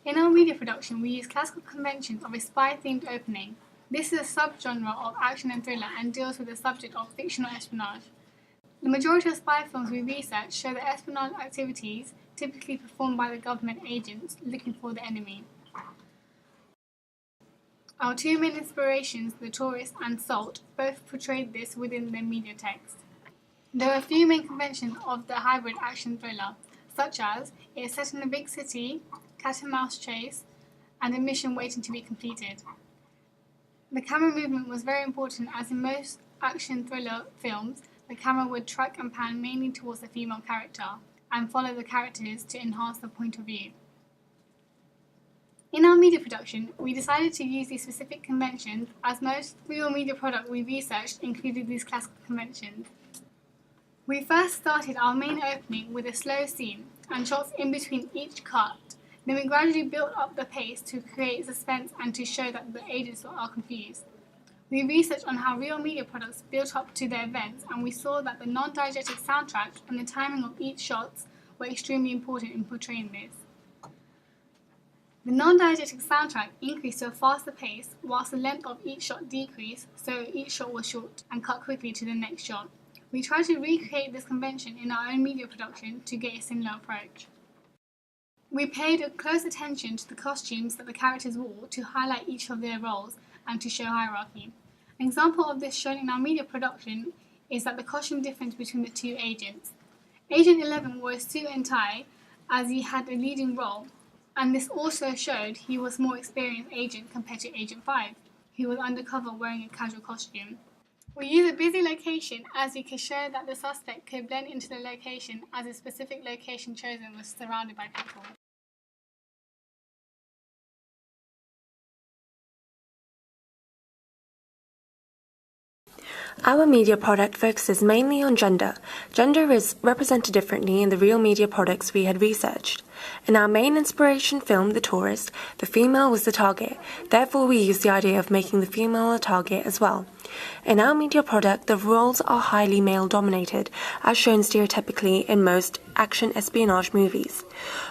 In our media production, we use classical conventions of a spy-themed opening. This is a subgenre of action and thriller and deals with the subject of fictional espionage. The majority of spy films we research show the espionage activities typically performed by the government agents looking for the enemy. Our two main inspirations, The Tourist and Salt, both portrayed this within their media text. There are a few main conventions of the hybrid action thriller, such as it is set in a big city, cat and mouse chase, and a mission waiting to be completed. The camera movement was very important, as in most action thriller films, the camera would track and pan mainly towards the female character and follow the characters to enhance the point of view. In our media production, we decided to use these specific conventions as most real media product we researched included these classical conventions. We first started our main opening with a slow scene and shots in between each cut. Then we gradually built up the pace to create suspense and to show that the agents are confused. We researched on how real media products built up to their events, and we saw that the non-diegetic soundtrack and the timing of each shot were extremely important in portraying this. The non-diegetic soundtrack increased to a faster pace, whilst the length of each shot decreased, so each shot was short and cut quickly to the next shot. We tried to recreate this convention in our own media production to get a similar approach. We paid a close attention to the costumes that the characters wore to highlight each of their roles and to show hierarchy. An example of this shown in our media production is that the costume difference between the two agents. Agent 11 wore a suit and tie as he had a leading role, and this also showed he was a more experienced agent compared to Agent 5, who was undercover wearing a casual costume. We used a busy location as we could show that the suspect could blend into the location, as a specific location chosen was surrounded by people. Our media product focuses mainly on gender. Gender is represented differently in the real media products we had researched. In our main inspiration film, The Tourist, the female was the target. Therefore, we used the idea of making the female a target as well. In our media product, the roles are highly male-dominated, as shown stereotypically in most action espionage movies.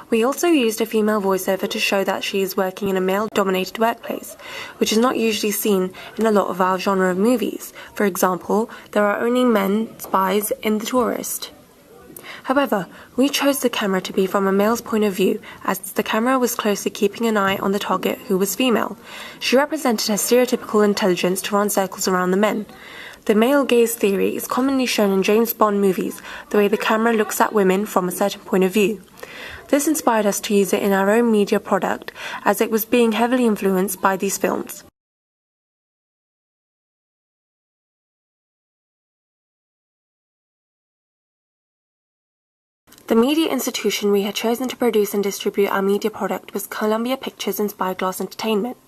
We also used a female voiceover to show that she is working in a male-dominated workplace, which is not usually seen in a lot of our genre of movies. For example, there are only men spies in The Tourist. However, we chose the camera to be from a male's point of view, as the camera was closely keeping an eye on the target, who was female. She represented her stereotypical intelligence to run circles around the men. The male gaze theory is commonly shown in James Bond movies, the way the camera looks at women from a certain point of view. This inspired us to use it in our own media product, as it was being heavily influenced by these films. The media institution we had chosen to produce and distribute our media product was Columbia Pictures and Spyglass Entertainment.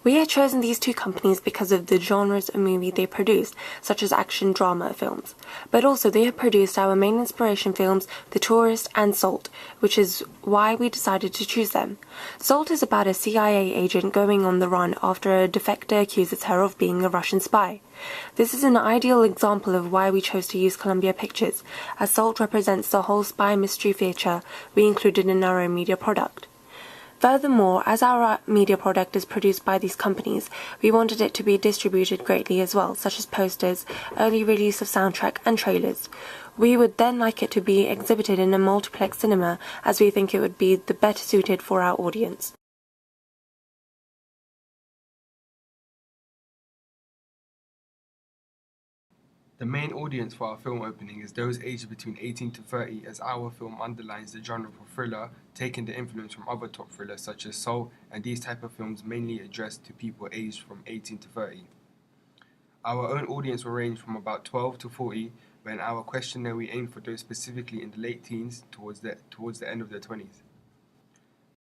We had chosen these two companies because of the genres of movie they produce, such as action drama films. But also they have produced our main inspiration films, The Tourist and Salt, which is why we decided to choose them. Salt is about a CIA agent going on the run after a defector accuses her of being a Russian spy. This is an ideal example of why we chose to use Columbia Pictures, as Salt represents the whole spy mystery feature we included in our own media product. Furthermore, as our media product is produced by these companies, we wanted it to be distributed greatly as well, such as posters, early release of soundtrack and trailers. We would then like it to be exhibited in a multiplex cinema, as we think it would be the better suited for our audience. The main audience for our film opening is those aged between 18 to 30, as our film underlines the genre for thriller, taking the influence from other top thrillers such as Soul, and these type of films mainly addressed to people aged from 18 to 30. Our own audience will range from about 12 to 40, but in our questionnaire we aim for those specifically in the late teens towards the end of their 20s.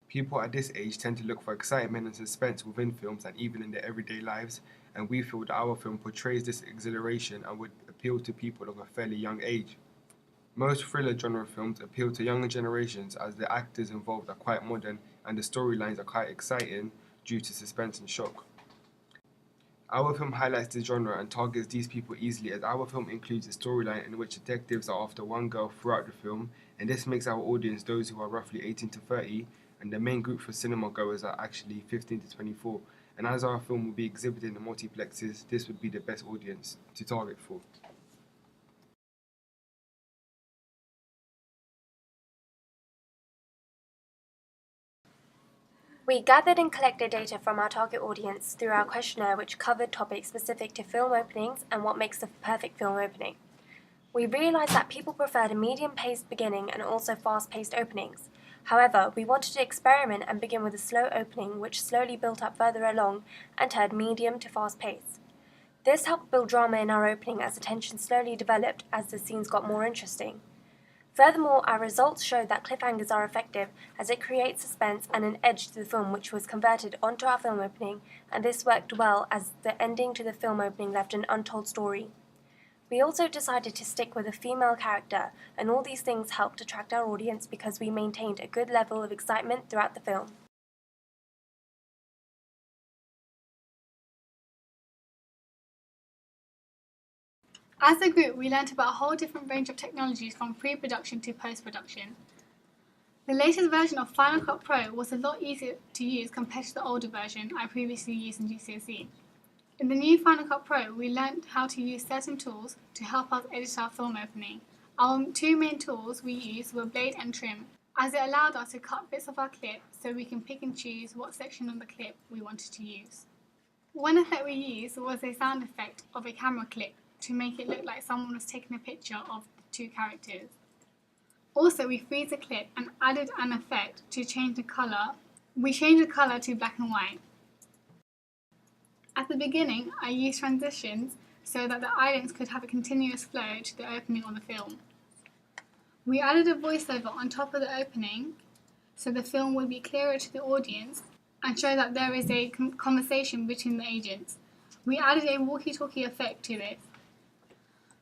People at this age tend to look for excitement and suspense within films and even in their everyday lives, and we feel that our film portrays this exhilaration and would appeal to people of a fairly young age. Most thriller genre films appeal to younger generations, as the actors involved are quite modern and the storylines are quite exciting due to suspense and shock. Our film highlights the genre and targets these people easily, as our film includes a storyline in which detectives are after one girl throughout the film, and this makes our audience those who are roughly 18 to 30, and the main group for cinema goers are actually 15 to 24. And as our film will be exhibited in multiplexes, this would be the best audience to target for. We gathered and collected data from our target audience through our questionnaire, which covered topics specific to film openings and what makes the perfect film opening. We realized that people preferred a medium-paced beginning and also fast-paced openings. However, we wanted to experiment and begin with a slow opening which slowly built up further along and turned medium to fast-paced. This helped build drama in our opening as the tension slowly developed as the scenes got more interesting. Furthermore, our results showed that cliffhangers are effective as it creates suspense and an edge to the film which was converted onto our film opening, and this worked well as the ending to the film opening left an untold story. We also decided to stick with a female character, and all these things helped attract our audience because we maintained a good level of excitement throughout the film. As a group, we learnt about a whole different range of technologies from pre-production to post-production. The latest version of Final Cut Pro was a lot easier to use compared to the older version I previously used in GCSE. In the new Final Cut Pro, we learnt how to use certain tools to help us edit our film opening. Our two main tools we used were blade and trim, as it allowed us to cut bits of our clip so we can pick and choose what section of the clip we wanted to use. One effect we used was a sound effect of a camera click to make it look like someone was taking a picture of the two characters. Also, we freeze the clip and added an effect to change the colour. We changed the colour to black and white. At the beginning, I used transitions so that the audience could have a continuous flow to the opening of the film. We added a voiceover on top of the opening so the film would be clearer to the audience and show that there is a conversation between the agents. We added a walkie-talkie effect to this.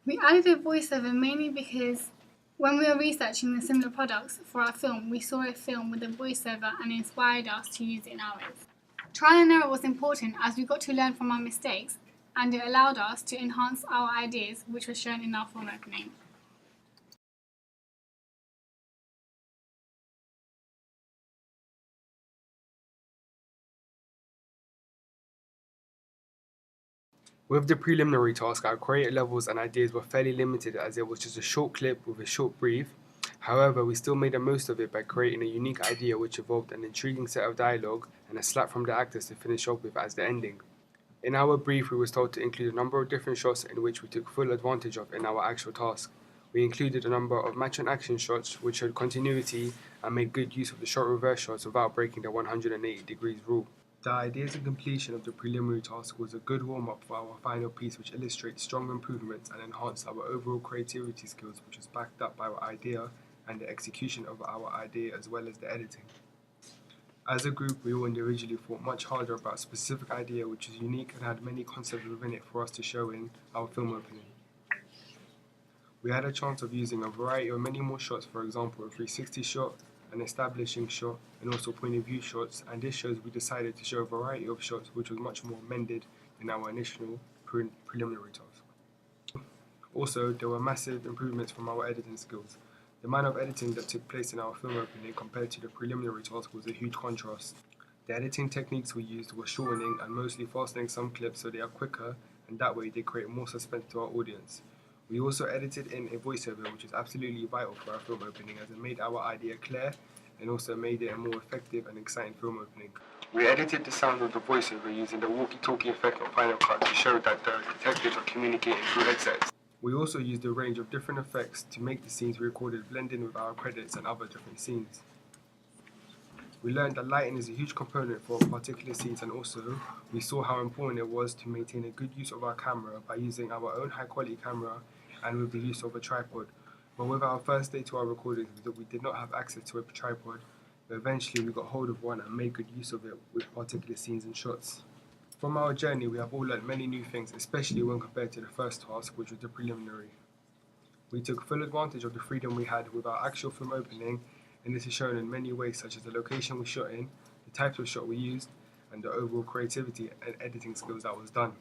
We added a voiceover mainly because when we were researching the similar products for our film, we saw a film with a voiceover and inspired us to use it in ours. Trial and error was important as we got to learn from our mistakes, and it allowed us to enhance our ideas, which was shown in our film opening. With the preliminary task, our creative levels and ideas were fairly limited as it was just a short clip with a short brief. However, we still made the most of it by creating a unique idea which involved an intriguing set of dialogue and a slap from the actors to finish off with as the ending. In our brief, we were told to include a number of different shots in which we took full advantage of in our actual task. We included a number of match and action shots which showed continuity and made good use of the shot reverse shots without breaking the 180 degrees rule. The ideas and completion of the preliminary task was a good warm-up for our final piece which illustrates strong improvements and enhanced our overall creativity skills, which was backed up by our idea and the execution of our idea as well as the editing. As a group, we all individually thought much harder about a specific idea which is unique and had many concepts within it for us to show in our film opening. We had a chance of using a variety of many more shots, for example a 360 shot, an establishing shot, and also point of view shots, and this shows we decided to show a variety of shots which was much more amended in our initial preliminary task. Also, there were massive improvements from our editing skills. The amount of editing that took place in our film opening compared to the preliminary task was a huge contrast. The editing techniques we used were shortening and mostly fastening some clips so they are quicker, and that way they create more suspense to our audience. We also edited in a voiceover which is absolutely vital for our film opening as it made our idea clear and also made it a more effective and exciting film opening. We edited the sound of the voiceover using the walkie-talkie effect of Final Cut to show that the detectives are communicating through headsets. We also used a range of different effects to make the scenes we recorded blend in with our credits and other different scenes. We learned that lighting is a huge component for particular scenes, and also we saw how important it was to maintain a good use of our camera by using our own high quality camera and with the use of a tripod. But with our first day to our recordings, we did not have access to a tripod, but eventually we got hold of one and made good use of it with particular scenes and shots. From our journey, we have all learned many new things, especially when compared to the first task, which was the preliminary. We took full advantage of the freedom we had with our actual film opening, and this is shown in many ways, such as the location we shot in, the types of shot we used, and the overall creativity and editing skills that was done.